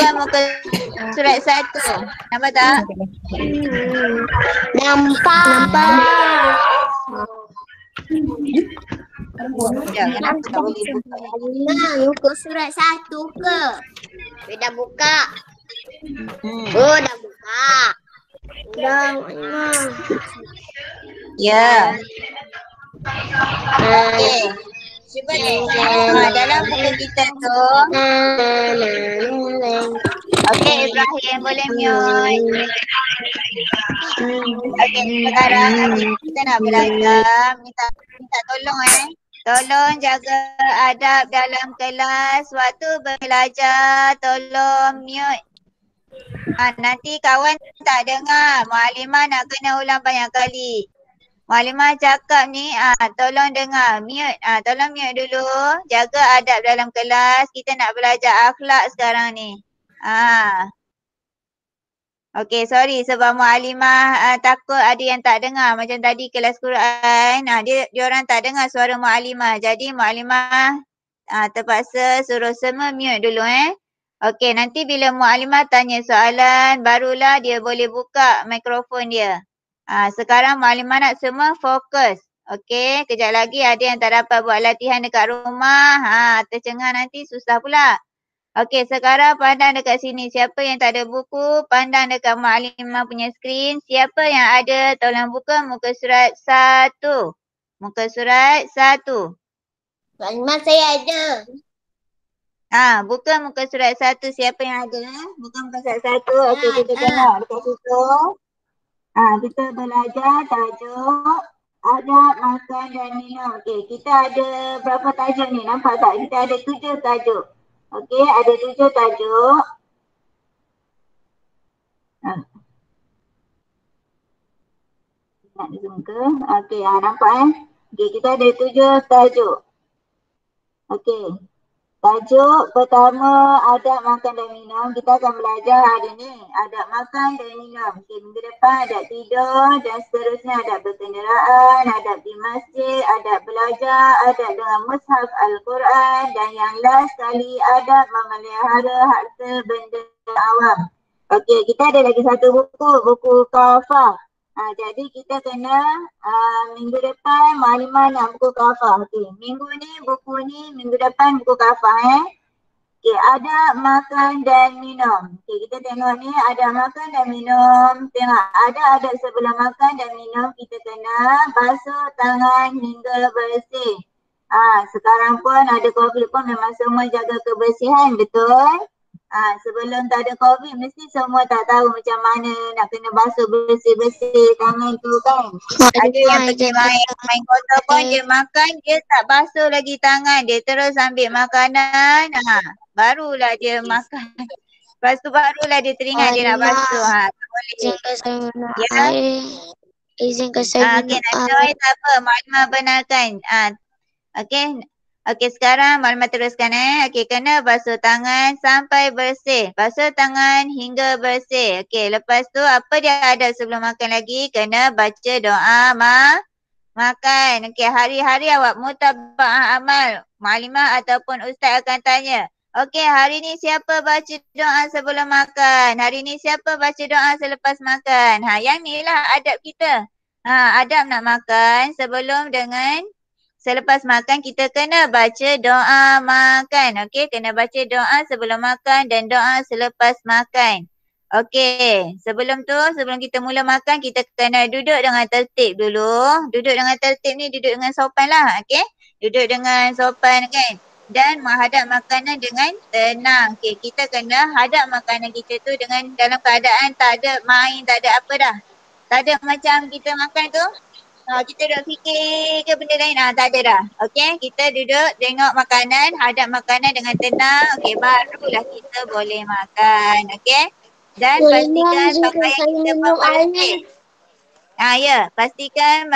buka muka surat 1. Nampak tak? Nampak. Ya, kenapa tak boleh buka? Muka surat 1 ke? Dah buka. Hmm. Oh, dah buka. Dah, Ya. Okey. Cuba tengok dalam buku kita tu. Okey, Ibrahim boleh mute. Okey, sekarang kita nak belajar. Minta tolong Tolong jaga adab dalam kelas. Waktu belajar, tolong mute. Nanti kawan tak dengar. Muallimah nak kena ulang banyak kali. Muallimah cakap ni, tolong dengar. Mute. Tolong mute dulu. Jaga adab dalam kelas. Kita nak belajar akhlak sekarang ni. Okey, sorry sebab muallimah takut ada yang tak dengar. Macam tadi kelas Quran, dia orang tak dengar suara muallimah. Jadi muallimah terpaksa suruh semua mute dulu Okey, nanti bila muallimah tanya soalan, barulah dia boleh buka mikrofon dia. Sekarang muallimah nak semua fokus. Okey, kejap lagi ada yang tak dapat buat latihan dekat rumah. Tercengang nanti susah pula. Okey, sekarang pandang dekat sini. Siapa yang tak ada buku, pandang dekat muallimah punya skrin. Siapa yang ada, tolong buka muka surat 1. Muka surat 1. Muallimah saya ada. Buka muka surat 1. Siapa yang ada? Buka muka surat 1. Okey, kita tengok dekat situ. Kita belajar tajuk adab makan dan minum. Okey, kita ada berapa tajuk ni? Nampak tak? Kita ada 7 tajuk. Okey, ada 7 tajuk. Nak zoom ke? Okey, nampak Okey, kita ada 7 tajuk. Okey. Tajuk pertama, adab makan dan minum. Kita akan belajar hari ni adab makan dan minum. Okey, minggu depan adab tidur dan seterusnya adab berkenderaan, adab di masjid, adab belajar, adab dengan mushaf Al-Quran dan yang last sekali adab memelihara harta benda awam. Okey, kita ada lagi satu buku kafah. Jadi kita kena minggu depan muallimah nak buku kafah. Okey, minggu ni buku ni, minggu depan buku kafah Okey, adab makan dan minum. Okey, kita tengok ni adab makan dan minum. Tengok, ada adab sebelum makan dan minum kita kena basuh tangan hingga bersih. Sekarang pun ada COVID pun memang semua jaga kebersihan, betul? Sebelum tak ada COVID mesti semua tak tahu macam mana nak kena basuh bersih-bersih tangan tu kan. Ada yang pergi main kotor pun dia makan, dia tak basuh lagi tangan, dia terus ambil makanan, barulah dia makan. Lepas tu barulah dia teringat dia nak basuh. Tak boleh. Izinkan saya minum air. Izinkan saya Okey, minum nak air. tak apa, muallimah benarkan. Okey, sekarang muallimah teruskan Okey, kena basuh tangan sampai bersih. Basuh tangan hingga bersih. Okey, lepas tu apa dia ada sebelum makan lagi? Kena baca doa makan. Okey, hari-hari awak mutaba'ah amal. Muallimah ataupun ustaz akan tanya. Okey, hari ni siapa baca doa sebelum makan? Hari ni siapa baca doa selepas makan? Yang ni lah adab kita. Adab nak makan selepas makan kita kena baca doa makan. Okey, kena baca doa sebelum makan dan doa selepas makan. Okey, sebelum kita mula makan kita kena duduk dengan tertib dulu. Duduk dengan tertib ni duduk dengan sopan lah. Okey, duduk dengan sopan kan. Dan menghadap makanan dengan tenang. Okey, kita kena hadap makanan kita tu dengan dalam keadaan tak ada main, tak ada apa dah. Tak ada macam kita makan tu. Kita duduk fikir ke benda lain? Tak ada dah. Okey, kita duduk tengok makanan, hadap makanan dengan tenang. Okey, barulah kita boleh makan. Okey. Dan pastikan pakaian kita pun bersih. Ya, pastikan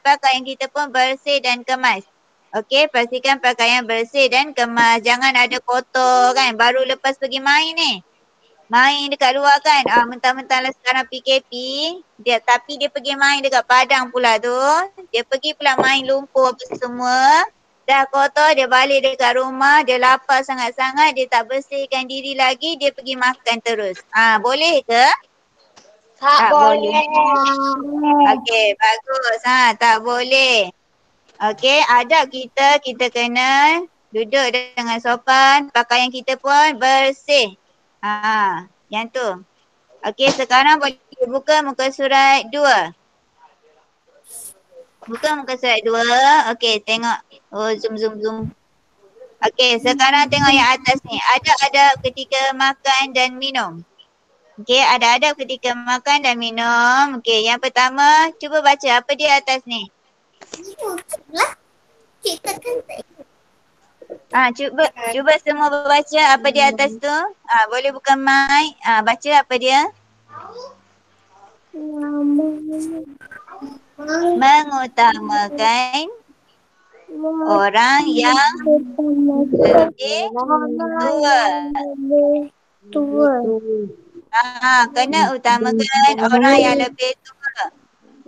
pakaian kita pun bersih dan kemas. Okey, pastikan pakaian bersih dan kemas. Jangan ada kotor kan, baru lepas pergi main ni. Main dekat luar kan, mentang-mentang lah sekarang PKP, tapi dia pergi main dekat padang pula tu. Dia pergi pula main lumpur apa semua. dah kotor, dia balik dekat rumah, dia lapar sangat-sangat, dia tak bersihkan diri lagi, dia pergi makan terus. Boleh ke? Tak boleh. Okey, bagus. Tak boleh. Okey, adab kita, kita kena duduk dengan sopan, pakaian kita pun bersih. Yang tu. Okey, sekarang boleh buka muka surat 2. Buka muka surat 2. Okey, tengok. Zoom. Okey, sekarang tengok yang atas ni. Adab-adab ketika makan dan minum. Okey, ada adab ketika makan dan minum. Okey, yang pertama, cuba baca apa dia atas ni. Cuba semua baca apa dia atas tu. Boleh buka mic. Baca apa dia. Mengutamakan orang yang lebih tua. Kena utamakan orang yang lebih tua.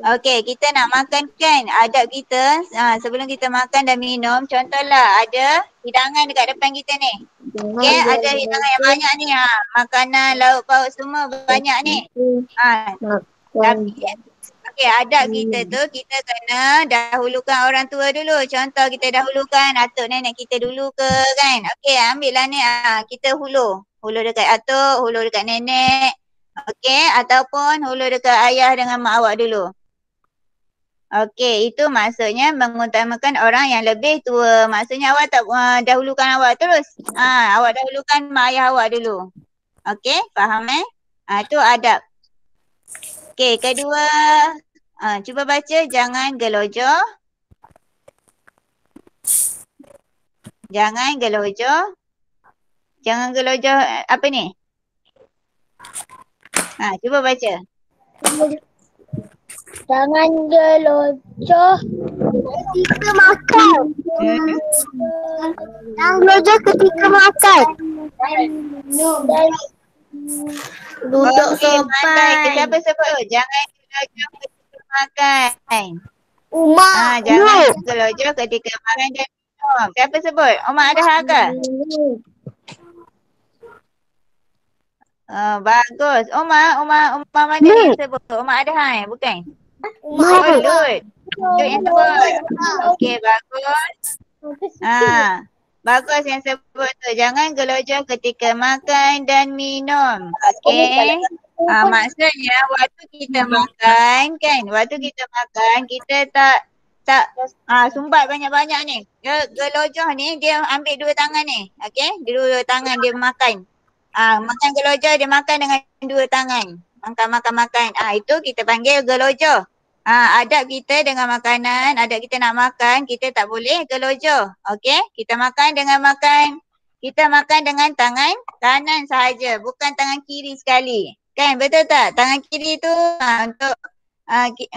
Okey, kita nak makan kan, adab kita sebelum kita makan dan minum, contohlah ada hidangan dekat depan kita ni. Okey, ada hidangan yang banyak ni. Makanan, lauk pauk semua banyak ni. Tapi okey, adab kita tu kita kena dahulukan orang tua dulu. Contoh kita dahulukan atuk nenek kita dulu ke kan. Okey, ambil lah ni kita hulu. Hulu dekat atuk, hulu dekat nenek. Okey, ataupun hulu dekat ayah dengan mak awak dulu. Okey, itu maksudnya mengutamakan orang yang lebih tua. Maksudnya awak tak dahulukan awak terus. Awak dahulukan mak ayah awak dulu. Okey, faham Itu adab. Okey, kedua, cuba baca jangan gelojoh. Jangan gelojoh. Jangan gelojoh apa ni? Cuba baca. Jangan gelojoh ketika makan. Jangan gelojoh ketika makan. Duduk sopan. Siapa sebut? Jangan gelojoh ketika makan. Umar. Jangan gelojoh ketika makan dan minum. Siapa sebut? Umar ada hak ke? Bagus. Umar mana yang sebut? Umar ada hak bukan? Lut yang sebut. Okey, bagus. Bagus yang sebut tu. Jangan gelojoh ketika makan dan minum. Okey. Maksudnya waktu kita makan kan, kita tak sumbat banyak-banyak ni. Gelojoh ni dia ambil dua tangan ni. Okey, dua tangan dia makan. Makan gelojoh dia makan dengan dua tangan. Makan. Itu kita panggil gelojoh. Adab kita dengan makanan, adab kita nak makan, kita tak boleh gelojoh. Okey? Kita makan dengan tangan kanan sahaja, bukan tangan kiri sekali. Kan, betul tak? Tangan kiri tu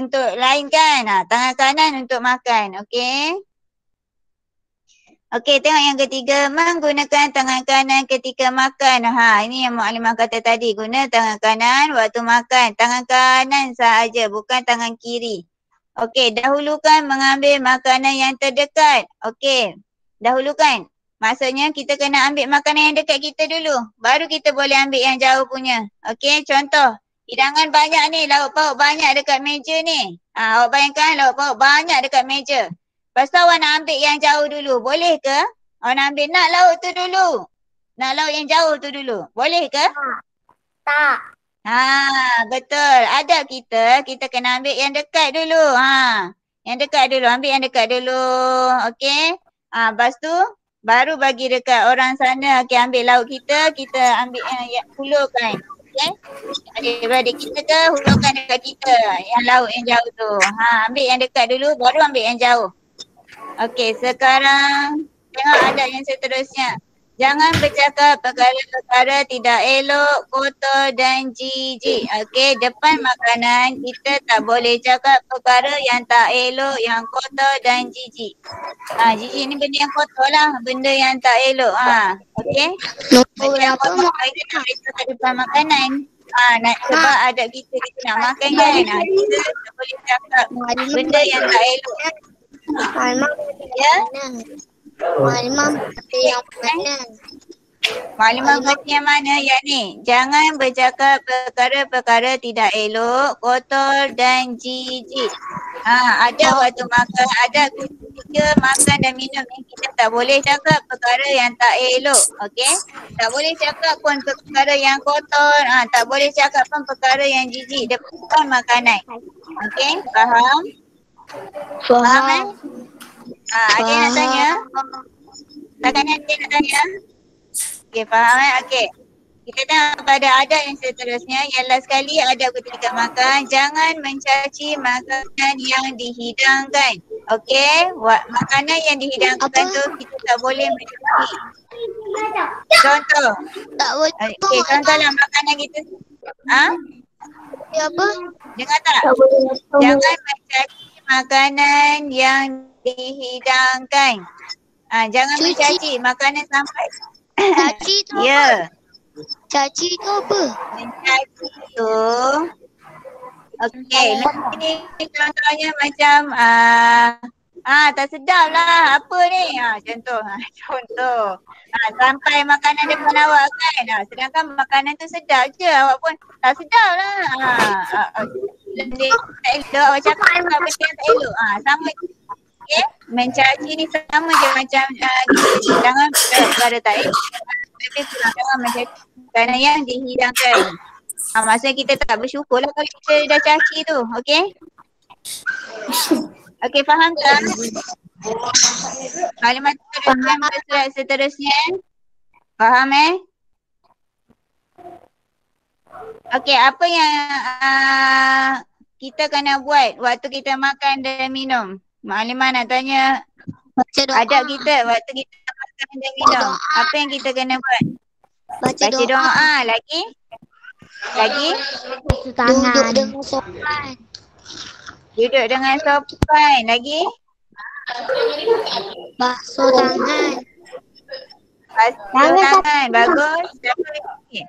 untuk lain kan. Tangan kanan untuk makan. Okey? Okey, tengok yang ketiga, menggunakan tangan kanan ketika makan. Ini yang Mukadimah kata tadi, guna tangan kanan waktu makan. Tangan kanan sahaja, bukan tangan kiri. Okey, dahulukan mengambil makanan yang terdekat. Okey, dahulukan. Maksudnya kita kena ambil makanan yang dekat kita dulu. Baru kita boleh ambil yang jauh punya. Okey, contoh. Hidangan banyak ni, lauk pauk banyak dekat meja ni. Awak bayangkan lauk pauk banyak dekat meja. Lepas tu awak nak ambil yang jauh dulu. Boleh ke? Awak nak ambil lauk tu dulu. Nak lauk yang jauh tu dulu. Boleh ke? Tak. Betul. Adab kita kena ambil yang dekat dulu. Yang dekat dulu. Ambil yang dekat dulu. Okey. Lepas tu baru bagi dekat orang sana. Okey, ambil lauk kita ambil yang hulurkan. Okey. Adik-beradik kita ke hulurkan dekat kita. Yang lauk yang jauh tu. Ambil yang dekat dulu baru ambil yang jauh. Okey, sekarang tengok adab yang seterusnya. Jangan bercakap perkara-perkara tidak elok, kotor dan jijik. Okey, depan makanan kita tak boleh cakap perkara yang tak elok, yang kotor dan jijik. Jijik ni benda yang kotor lah, benda yang tak elok. Okey. Benda yang kotor kita nak bercakap depan makanan. Sebab adab kita nak makan kan. Kita tak boleh cakap benda yang tak elok. Malimah Ya. Malimah yang mana? Maklumat berarti yang mana? Yang ni. Jangan bercakap perkara-perkara tidak elok, kotor dan jijik. Ada waktu makan, ada ketika makan dan minum ni kita tak boleh cakap perkara yang tak elok. Okey? Tak boleh cakap pun perkara yang kotor, tak boleh cakap pun perkara yang jijik depan makanan. Okey? Faham? Faham kan? Ada yang nak tanya? Takkan ada yang nak tanya? Okey, faham kan? Okey. Kita tengok pada adab yang seterusnya. Yang last sekali adab ketika makan. Jangan mencaci makanan yang dihidangkan. Okey? Makanan yang dihidangkan tu kita tak boleh mencaci. Contoh. Tak boleh. Okey, contohlah makanan kita. Apa? Dengar tak? Jangan mencaci makanan yang dihidangkan. Jangan mencaci makanan sampai. Caci tu Ya. Caci tu apa? Mencaci tu. Okey, ni contohnya macam tak sedap lah apa ni. Contoh. Sampai makanan depan awak kan. Sedangkan makanan tu sedap je. Awak pun tak sedap lah. Tak elok. Awak cakap benda yang tak elok. Sama je. Okay? Mencaci ni sama je macam jangan perkara tak elok. Tapi jangan mencaci kerana yang dihidangkan. Maksudnya kita tak bersyukur lah kalau kita dah caci tu. Okay? Okay, faham tak? Kalimat seterusnya. Faham Okay, apa yang kita kena buat waktu kita makan dan minum? Maklimah nak tanya adab kita waktu kita makan dan minum. Apa yang kita kena buat? Baca doa. Lagi? Duduk dengan sopan. Duduk dengan sopan. Lagi? Basuh tangan. Basuh tangan. Bagus. Siapa lagi?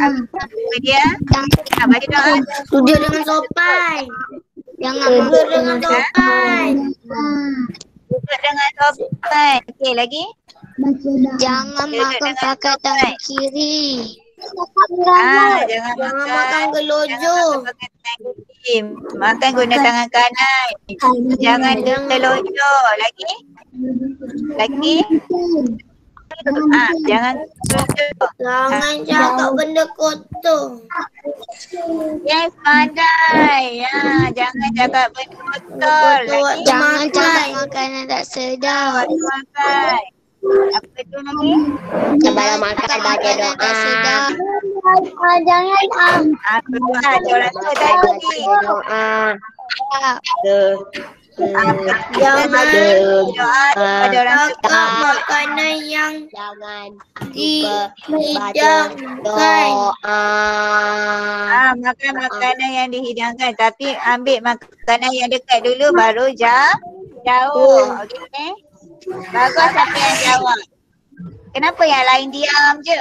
Apa dia? Baca doa. Duduk dengan sopan. Jangan duduk dengan sopan. Duduk dengan sopan. Okey, lagi? Jangan makan pakai tangan kiri. Jangan makan gelojo. Makan guna tangan kanan. Jangan gelojo. Lagi? Jangan gelojo. Jangan cakap benda kotor. Yes, pandai. Jangan cakap benda kotor. Lagi? Jangan cakap makanan tak sedap. Makan. Apa tu lagi? Sebelum makan baca doa. Jangan Doa. Orang tu tadi. doa. Jangan doa kepada orang tua. Makanan yang Jangan dihidangkan. Makan makanan yang dihidangkan. Tapi ambil makanan yang dekat dulu baru jauh. Okey? Bagus siapa yang jawab. Kenapa yang lain diam je?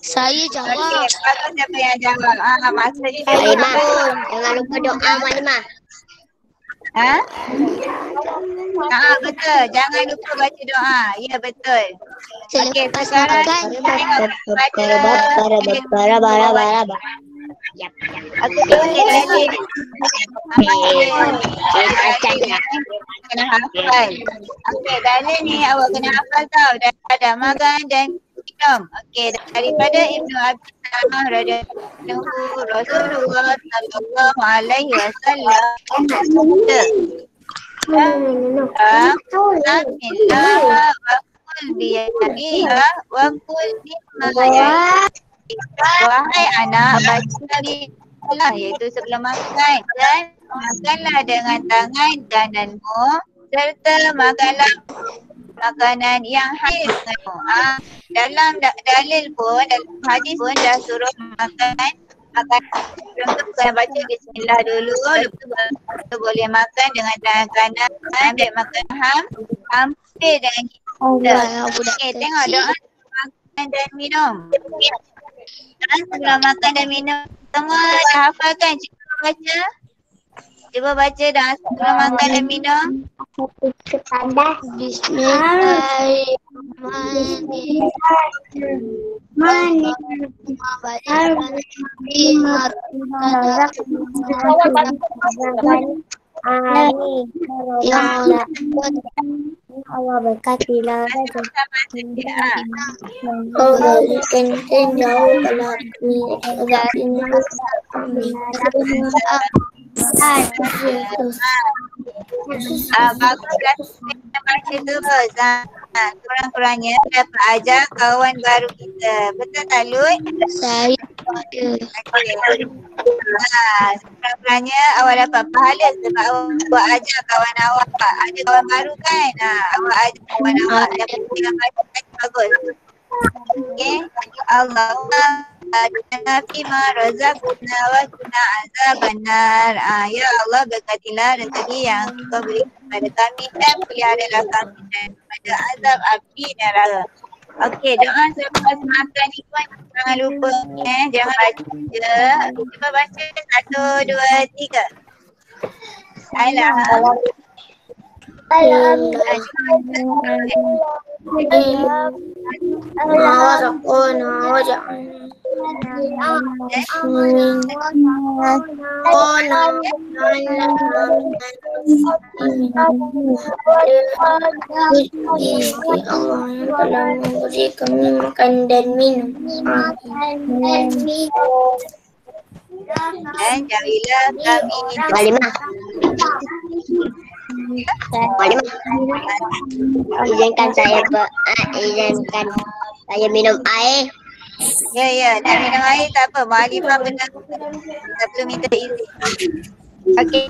Saya Okey, jawab. bagus siapa yang jawab. Maksudnya Malimah, jangan lupa doa Malimah. Betul. Jangan lupa baca doa. Ya, betul. Okey, Selepas sekarang makan. kita tengok kepada kena hafal. Okey, dalil ni awak kena hafal tau. Daripada makan dan minum. Okey, daripada Ibnu Abi Salamah radhiyallahu Rasulullah sallallahu alaihi wasallam. Bismillah wa kul biyadika wa kul mimma. Wahai anak, baca bismillah iaitu sebelum makan dan makanlah dengan tangan kananmu serta makanlah makanan yang halal denganmu. Dalam dalil pun, dalam hadis pun dah suruh makan bukan baca bismillah dulu, lepas tu boleh makan dengan tangan kanan, ambil makan hampir dengan kita. Okey, tengok doa makan dan minum. Sebelum makan dan minum semua dah hafal kan? Cikgu baca. Cuba baca dah sebelum makan dan minum. Allah berkatilah Ah. berikan jauh kalau Baguslah kita baca terus. Kurang-kurangnya dapat ajar kawan baru kita. Betul tak Lut? Saya ada. Okey. Kurang-kurangnya awak dapat pahala sebab awak ajar kawan awak. Ada kawan baru kan? Awak ajar kawan awak. Dapat dengan baca bagus. Okey. Allahumma adina fima razaqna wa qina azabannar. Ya Allah, berkatilah rezeki yang Kau beri kepada kami dan peliharalah kami daripada azab api neraka. Okey, doa selepas makan ni pun jangan lupa jangan baca. Cuba baca 1, 2, 3. telah memberi kami makan dan minum. Dan jadilah kami Walimah. Izinkan saya minum air. Ya, nak minum air tak apa. Malimah benar tak perlu minta izin. Okey.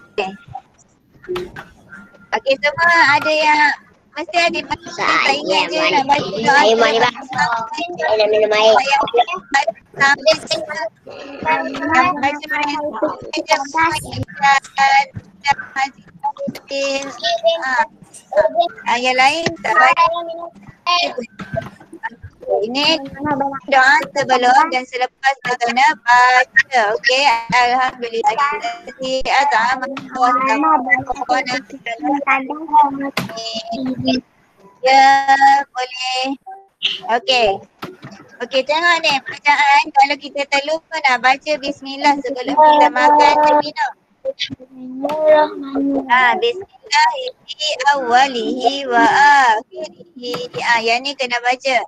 Okey, semua ada yang mesti ada yang tak ingat je nak baca doa. Air Malimah. Saya nak minum air. Yang lain tak baca. Ini doa sebelum dan selepas berkena baca. Okey, alhamdulillah kita ya boleh. Okey, tengok ni bacaan. Kalau kita terlupa nak baca bismillah sebelum kita makan dan minum. Bismillah fi awwalihi wa akhirihi. Yang ni kena baca.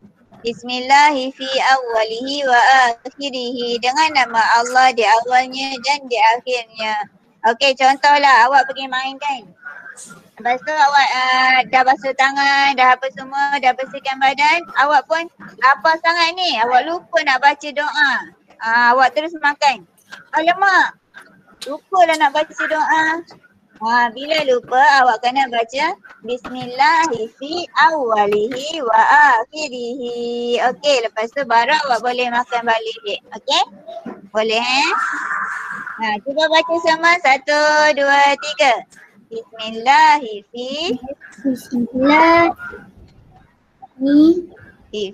Bismillah fi awwalihi wa akhirihi. Dengan nama Allah di awalnya dan di akhirnya. Okey, contohlah awak pergi main kan. Lepas tu awak dah basuh tangan, dah apa semua, dah bersihkan badan. Awak pun lapar sangat ni. Awak lupa nak baca doa. Awak terus makan. Alamak, lupalah nak baca doa. Bila lupa awak kena baca Bismillah fi awwalihi wa akhirihi. Okey, lepas tu baru awak boleh makan balik. Okey? Boleh cuba baca semua. 1, 2, 3. Bismillah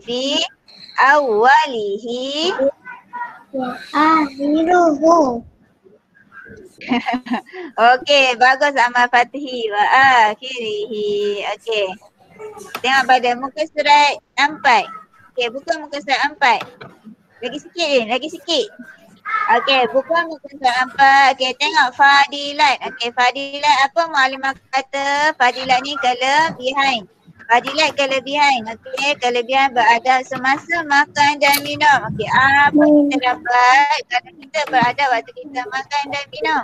fi awwalihi wa akhiruhu. Okey, bagus Amal Fatihi wa akhirihi. Okey. Tengok pada muka surat 4. Okey, buka muka surat 4. Lagi sikit. Okey, buka muka surat 4. Okey, tengok fadilat. Okey, fadilat apa Muallimah kata? Fadilat ni kelebihan. Fadilat kelebihan. Okey, kelebihan beradab semasa makan dan minum. Okey, apa kita dapat kalau kita beradab waktu kita makan dan minum?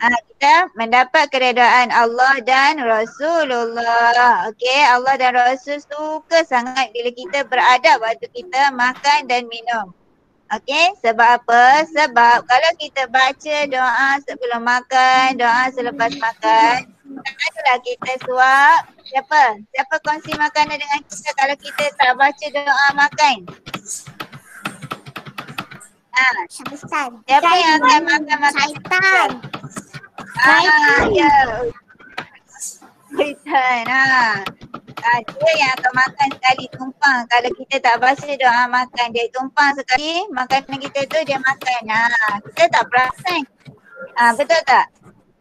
Kita mendapat keredaan Allah dan Rasulullah. Okey, Allah dan Rasul suka sangat bila kita beradab waktu kita makan dan minum. Okey, sebab apa? Sebab kalau kita baca doa sebelum makan, doa selepas makan, takkanlah kita suap. Siapa kongsi makanan dengan kita kalau kita tak baca doa makan? Syaitan. Siapa yang akan makan Syaitan. Ya. Syaitan. Dia yang akan makan sekali tumpang. Kalau kita tak baca doa makan, dia tumpang sekali makanan kita tu dia makan. Kita tak perasan. Betul tak?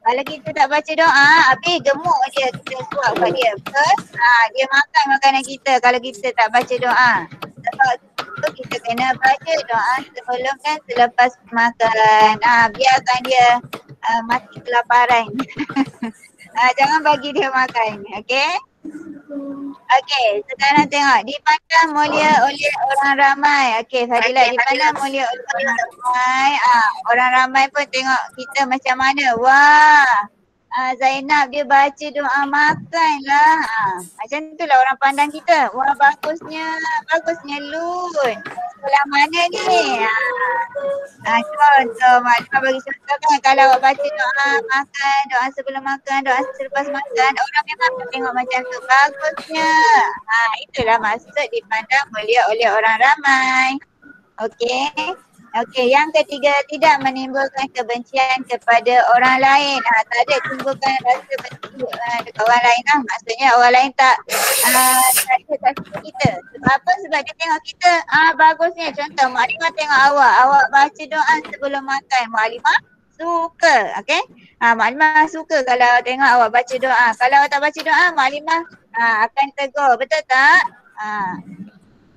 Kalau kita tak baca doa, habis gemuk dia kita suap kat dia. Betul? Dia makan makanan kita kalau kita tak baca doa. Sebab tu kita kena baca doa sebelum dan selepas makan. Biarkan dia mati kelaparan. Jangan bagi dia makan. Okey? Okey, sekarang tengok. Dipandang mulia oleh orang ramai. Okey, Fadilah, dipandang mulia oleh orang ramai. Orang ramai pun tengok kita macam mana. Wah, Zainab dia baca doa makan lah. Macam tu lah orang pandang kita. Wah, bagusnya Lun. Sekolah mana ni? Contoh, Mak bagi contoh kan. Kalau awak baca doa makan, doa sebelum makan, doa selepas makan, orang memang akan tengok macam tu. Bagusnya. Itulah maksud dipandang mulia oleh orang ramai. Okey. Okey, yang ketiga, tidak menimbulkan kebencian kepada orang lain. Tak ada timbulkan rasa benci dekat orang lain lah. Maksudnya orang lain tak suka kita. Sebab apa? Sebab dia tengok kita bagusnya. Contoh, Mak Halimah tengok awak baca doa sebelum makan. Mak Halimah suka. Okey? Mak Halimah suka kalau tengok awak baca doa. Kalau awak tak baca doa, Mak Halimah akan tegur. Betul tak?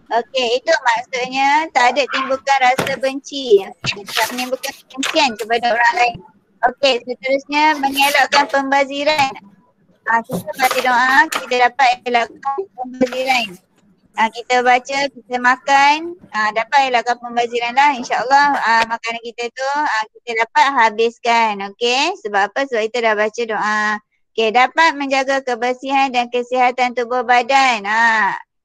Okey, itu maksudnya tak ada timbulkan rasa benci. Okay? Tak menimbulkan kebencian kepada orang lain. Okey, seterusnya mengelakkan pembaziran. Kita baca doa, kita dapat elakkan pembaziran. Kita baca, kita makan, dapat elakkan pembaziran lah. InsyaAllah makanan kita tu kita dapat habiskan. Okey, sebab apa? Sebab kita dah baca doa. Okey, dapat menjaga kebersihan dan kesihatan tubuh badan.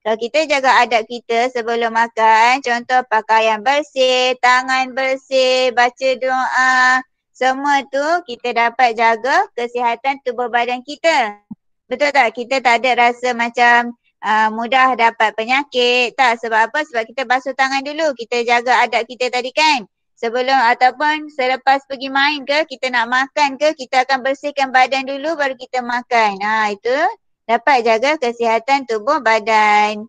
Kalau kita jaga adab kita sebelum makan, contoh pakaian bersih, tangan bersih, baca doa, semua tu kita dapat jaga kesihatan tubuh badan kita. Betul tak? Kita tak ada rasa macam mudah dapat penyakit. Tak, sebab apa? Sebab kita basuh tangan dulu, kita jaga adab kita tadi kan. Sebelum ataupun selepas pergi main ke, kita nak makan ke, kita akan bersihkan badan dulu baru kita makan. Itu dapat jaga kesihatan tubuh badan.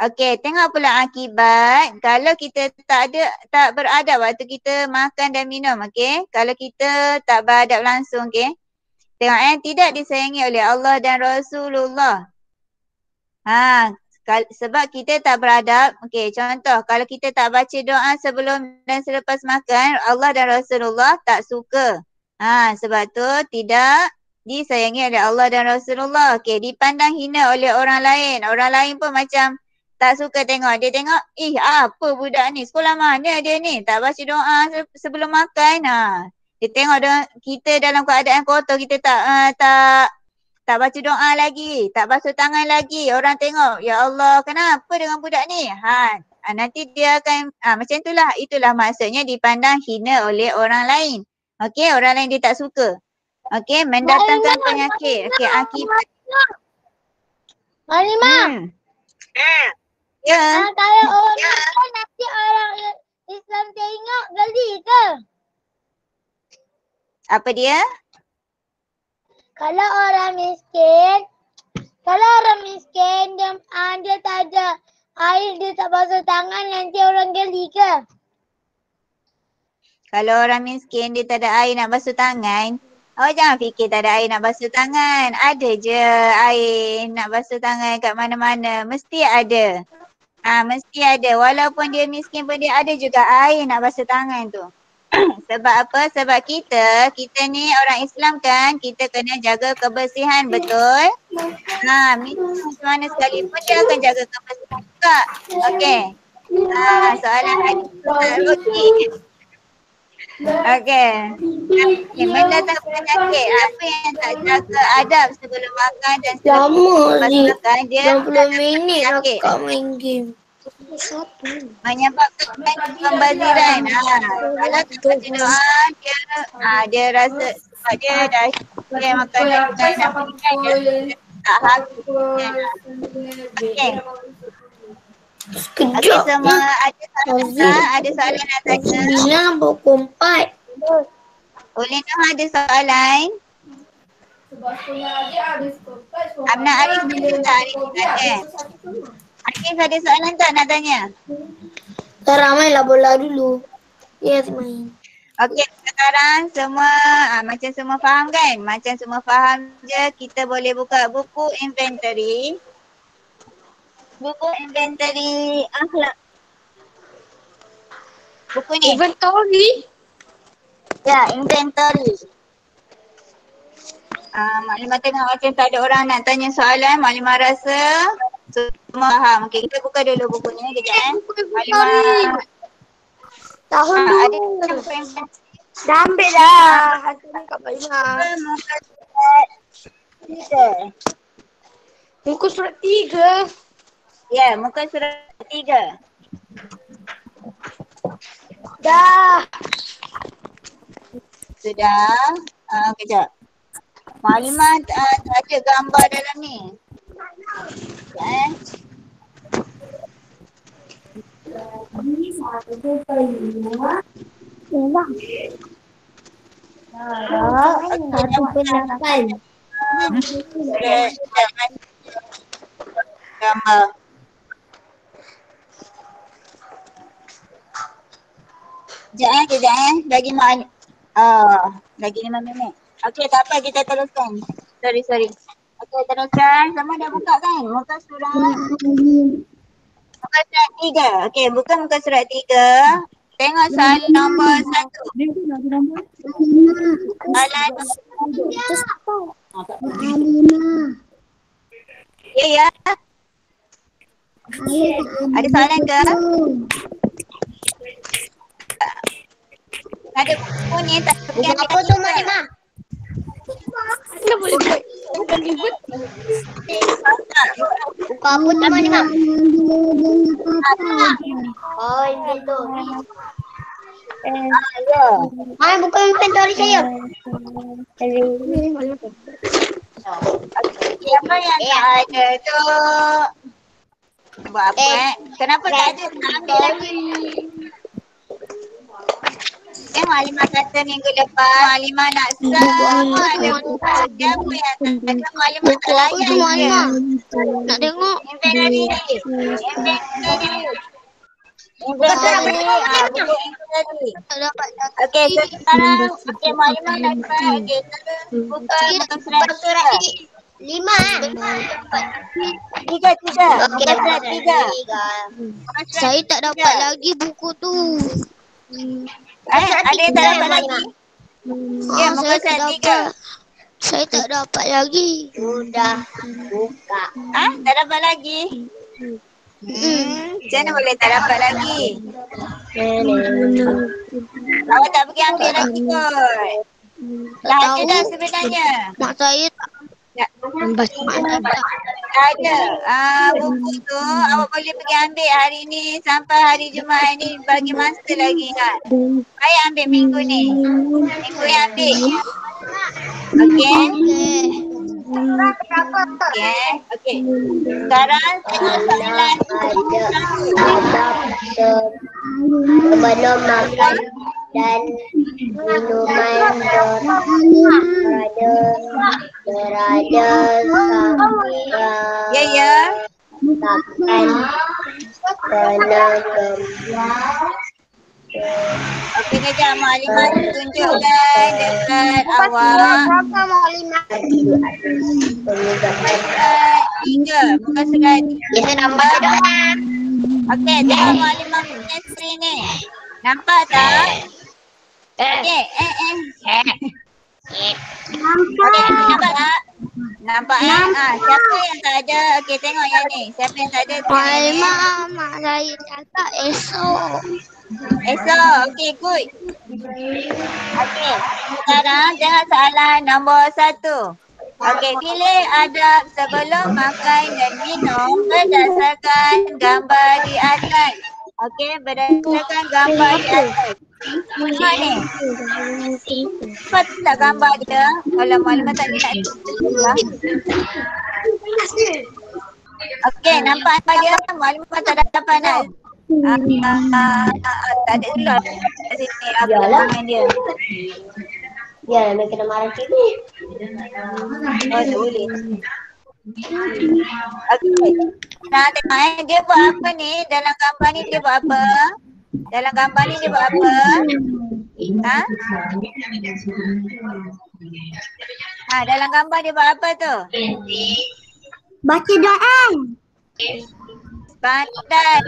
Okey, tengok pula akibat kalau kita tak beradab waktu kita makan dan minum. Okey, kalau kita tak beradab langsung, okey. Tengok tidak disayangi oleh Allah dan Rasulullah. Sebab kita tak beradab. Okey, contoh kalau kita tak baca doa sebelum dan selepas makan, Allah dan Rasulullah tak suka. Sebab tu tidak disayangi oleh Allah dan Rasulullah. Okey, dipandang hina oleh orang lain. Orang lain pun macam tak suka tengok. Dia tengok, apa budak ni? Sekolah mana dia ni? Tak baca doa sebelum makan. Dia tengok kita dalam keadaan kotor, kita tak baca doa lagi, tak basuh tangan lagi. Orang tengok, ya Allah, kenapa dengan budak ni? Nanti dia akan, macam itulah maksudnya dipandang hina oleh orang lain. Okey, orang lain dia tak suka. Okey, mendatangkan penyakit. Okey, akibat. Halimah. Ya. Kalau orang makan nanti orang Islam tengok geli ke? Apa dia? Kalau orang miskin dia tak ada air, dia tak basuh tangan, nanti orang geli ke? Kalau orang miskin dia tak ada air nak basuh tangan, awak jangan fikir tak ada air nak basuh tangan. Ada je air nak basuh tangan kat mana-mana. Mesti ada. Mesti ada. Walaupun dia miskin pun dia ada juga air nak basuh tangan tu. Sebab apa? Sebab kita ni orang Islam kan, kita kena jaga kebersihan, betul? Miskin macam mana sekalipun dia akan jaga kebersihan juga. Okey. Soalan lagi. Okey. Mendatangkan penyakit. Apa yang tak jaga adab sebelum makan dan selepas makan, dia 20 minit nak main game. menyebabkan pembaziran. Kalau tak baca doa, dia rasa sebab dia dah makan dan dia tak habis. Okey. Okey, semua ada soalan nak tanya? Bila pukul 4. Ulina ada soalan? Abna Arif ada tak? Arif ada soalan tak nak tanya? Ramailah bola dulu. Yes, main. Okey, sekarang semua macam semua faham kan? Macam semua faham je, kita boleh buka buku inventory. Buku inventory akhlak. Buku ni. Inventory. Ya, inventory. Maklimah tengok macam tak ada orang nak tanya soalan, Maklimah rasa semua faham. Okey, kita buka dulu buku ni kejap Maklimah. Tahun Ada dulu. buku inventory. Dah ambil dah. Hantar kat Maklimah. Muka surat 3. Muka surat 3. Ya, muka surat 3. Dah. Sudah. Kejap. Maklimah tak ada gambar dalam ni. Kejap gambar. Kejap. Lagi 5 minit. Okey, tak apa, kita teruskan. Sorry. Okey, teruskan. Semua dah buka kan? Muka surat 3. Okey, buka muka surat 3. Tengok soalan nombor 1. Soalan Ya. Ada soalan ke? Ada buku ni tak pergi ambil Apa tu Maklimah? Dah boleh buat. Buka apa tu Maklimah? Oh, inventory. Ya. Mana buka inventory saya? Siapa yang tak ada tu? Buat apa Kenapa tak ada? Nak ambil lagi. Maklimah kata minggu lepas Maklimah nak semua ada buku. Siapa yang tak ada? Maklimah tak layan dia. Nak tengok. Inventory. Buku inventory. Tak dapat. Okey, sekarang Maklimah nak buka. Okey, terus buka muka surat 5 3. Muka surat 3. Saya tak dapat lagi buku tu. Ada yang tak dapat lagi? Ya, muka Saya tak surat 3. dapat. Saya tak dapat lagi. Sudah buka. Tak dapat lagi? Macam mana boleh tak dapat lagi? Awak tak pergi ambil lagi kot. Dah ada dah sebenarnya. Mak saya tak Dah ada. Buku tu awak boleh pergi ambil hari ni sampai hari Jumaat ni, bagi masa lagi kan. Saya ambil minggu ni. Minggu yang ambil. Okey. Okey. Sekarang tengok soalan Belum makan dan minuman berada Ya. takkan kena Okey, kejap Maklimah tunjukkan dekat awak. Muka surat 3. Kita nampak dah. Okey, tengok Maklimah punya screen ni. Nampak tak? Okey, Okey, nampak tak? Nampak siapa yang tak ada? Okey, tengok yang ni. Siapa yang tak ada? Tengok yang ni. mak saya cakap esok. Okey, good. Okey, sekarang tengok soalan nombor 1. Okey, pilih adab sebelum makan dan minum berdasarkan gambar di atas. Okey, berdasarkan gambar di atas. Tengok ni. Nampak tak gambar dia? Kalau Maklimah tak nak. Okey, nampak dia? Maklimah tak dapat nak. Tak ada dulu kat sini apa komen dia. Ya, nak kena marah sini. Tak boleh. Okey. Nah, tengok dia buat apa ni? Dalam gambar ni dia buat apa? Ha? Dalam gambar dia buat apa tu? Baca doa. Pandai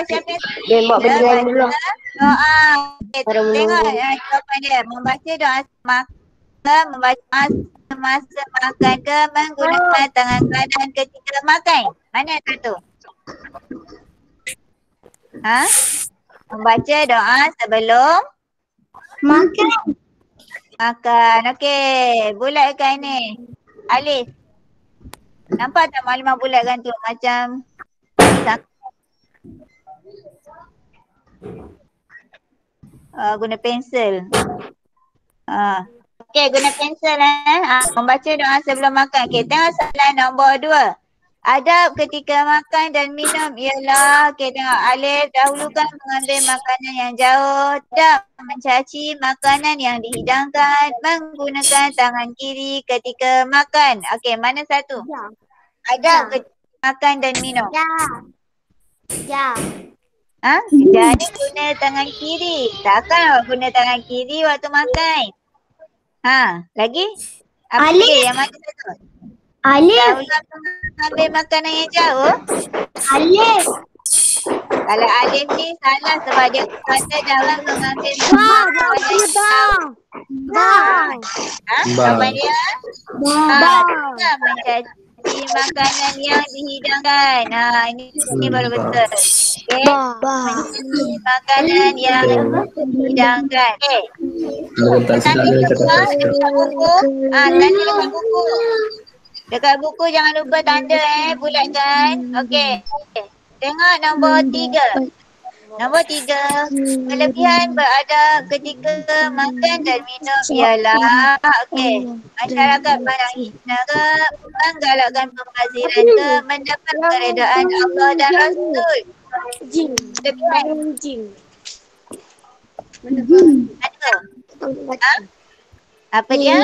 siapa yang Dia buat benda lain dulu. doa. Okay, Para tengok menunggu. jawapan dia. Membaca doa membaca semasa makan ke menggunakan tangan kanan ketika makan. Mana yang satu? Ha? Membaca doa sebelum Makan. makan. Okey, bulatkan ni. Alif. Nampak tak maklumat bulatkan tu? Macam guna pensel. Okey, guna pensel membaca doa sebelum makan. Okey, tengok soalan nombor 2. Adab ketika makan dan minum ialah, okey tengok Alif, dahulukan mengambil makanan yang jauh, tidak mencaci makanan yang dihidangkan, menggunakan tangan kiri ketika makan. Okey, mana satu? Adab ketika makan dan minum. Ya. Jadi guna tangan kiri. Takkan awak guna tangan kiri waktu makan. Lagi? Apa Alif. dia? Yang mana satu? Alif. Dahulukan mengambil makanan yang jauh. Alif. Kalau Alif ni salah sebab dia kata jangan mengambil makanan yang jauh. Jawapan dia? Tidak mencaci makanan yang dihidangkan. Ini baru betul. Okay. Mencaci makanan yang dihidangkan. Okay. Nanti dekat buku. Nanti dekat buku. Dekat buku jangan lupa tanda bulatkan. Okey. Tengok nombor 3. Nombor 3. Kelebihan berada ketika makan dan minum ialah masyarakat pandang hina ke, menggalakkan pembaziran ke, mendapat keredaan Allah dan Rasul. Kelebihan. Apa dia?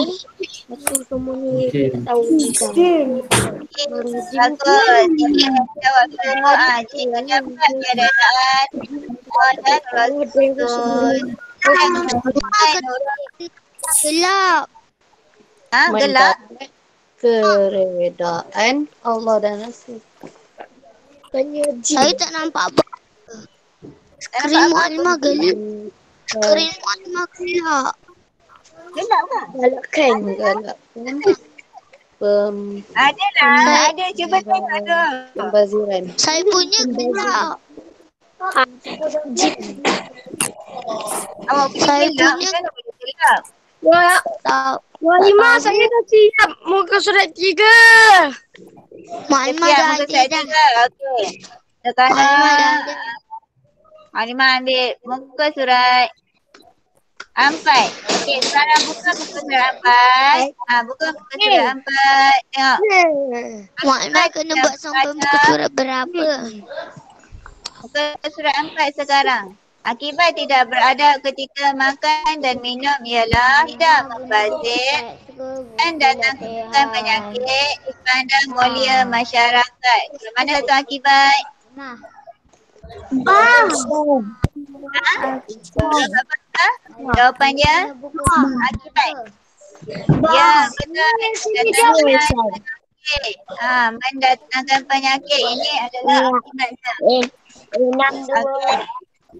Betul semua ni tahu. Bagus. Jawab semua. Jika dapat keredaan dan Rasul. Gelap. Gelap? Keredaan Allah dan Rasul. Saya tak nampak apa. Skrin maklumat gelap. Skrin maklumat gelap. Gelap ke? Galak. Adalah. Ada. Cuba tengok tu. Pembaziran. Saya punya gelap. Awak Saya gelap. punya Kan boleh gelap. tak. Lima saya dah siap muka surat 3. Maklumat dah ada dah. Okey. Sekarang Halimah ambil muka surat 4. Okey, sekarang buka muka surat 4. Buka muka surat 4. Tengok. Maklumat kena buat sampai muka surat berapa? Muka surat 4 sekarang. Akibat tidak beradab ketika makan dan minum ialah tidak membazir dan datangkan penyakit di pandang mulia masyarakat. Mana satu akibat? Jawapan dia? Akibat. Ya, betul. Mendatangkan penyakit ini adalah akibatnya.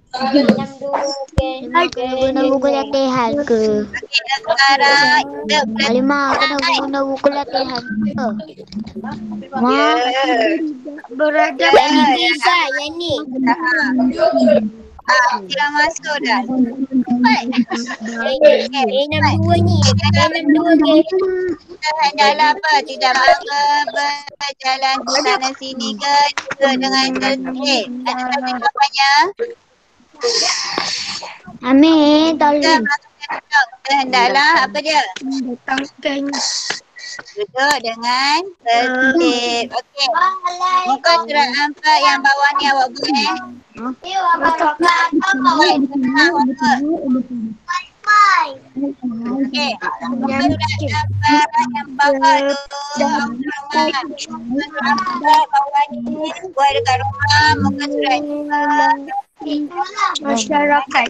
62 guna buku latihan ke? Sekarang Halimah kena guna buku latihan ke? Beradab. Yang ni. Tidak masuk dah. 62 ni. 62 ke? Kita hendaklah apa? Tidak bangga berjalan ke sana sini ke duduk dengan tertib. Ada satu jawapannya? Amin, tolong. Kita hendaklah apa dia? Datangkan. Duduk dengan tertib. Okey. Muka surat 4 yang bawah ni awak boleh. Okey. Muka surat 4 yang bawah tu. Muka surat bawah ni buat dekat rumah. Muka surat 5. Masyarakat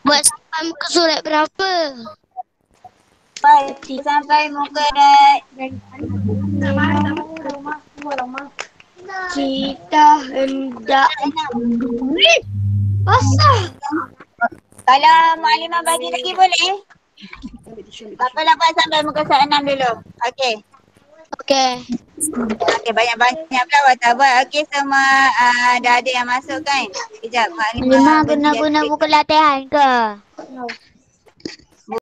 buat sampai muka surat berapa? Sampai muka dah. Kita hendak basah. Kalau Maklimah bagi lagi boleh? 88 sampai muka surat 6 dulu. Okey. Okey. Okey, banyak-banyak pula watabah. Okey, semua dah ada yang masuk kan? Kejap, Maklimah Maklimah guna-guna buku latihan ke?